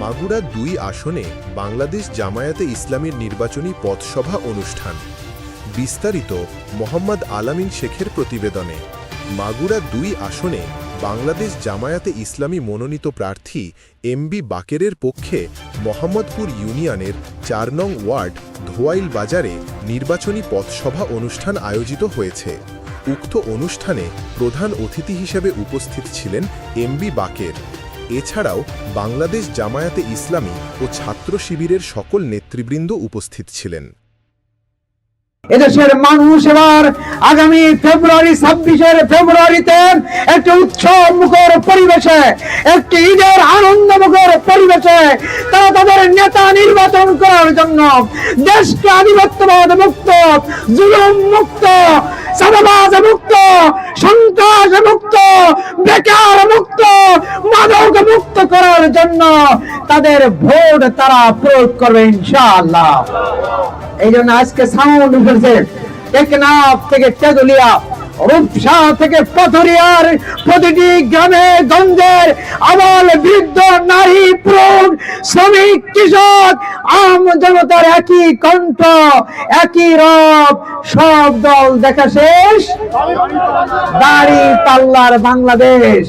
মাগুরা ২ আসনে বাংলাদেশ জামায়াতে ইসলামীর নির্বাচনী পথসভা অনুষ্ঠান। বিস্তারিত মোহাম্মদ আলামিন শেখের প্রতিবেদনে। মাগুরা ২ আসনে বাংলাদেশ জামায়াতে ইসলামী মনোনীত প্রার্থী এমবি বাকেরের পক্ষে মোহাম্মদপুর ইউনিয়নের ৪ নং ওয়ার্ড ধোয়াইল বাজারে নির্বাচনী পথসভা অনুষ্ঠান আয়োজিত হয়েছে। উক্ত অনুষ্ঠানে প্রধান অতিথি হিসেবে উপস্থিত ছিলেন এমবি বাকের। এছাড়াও বাংলাদেশ জামায়াতে ইসলামী ও ছাত্র শিবিরের সকল নেতৃবৃন্দ উপস্থিত ছিলেন। এদেশের মানুষ এবার আগামী ফেব্রুয়ারি ২৬ ফেব্রুয়ারিতে একটি উৎসব মুখর পরিবেশে, একটি ঈদের আনন্দ মুখর পরিবেশে তারা তাদের নেতা নির্বাচন করার জন্য দেশকে আধিপত্যবাদ মুক্ত, জুলুম মুক্ত, চাঁদাবাজ মুক্ত, সন্ত্রাস মুক্ত, বেকার মুক্ত, মাদক মুক্ত করার জন্য তাদের ভোট তারা প্রয়োগ করবে ইনশাআল্লাহ। এই জন্য আজকে সাউন্ড উঠেছে টেকনাফ থেকে তেঁতুলিয়া, রূপসা থেকে পাথুরিয়ার প্রতিটি গ্রামে গঞ্জের আবাল বৃদ্ধ নারী পুরুষ শ্রমিক কৃষক আম জনতার একই কণ্ঠ, একই রব, সব দল দেখা শেষ, দাড়ি পাল্লার বাংলাদেশ।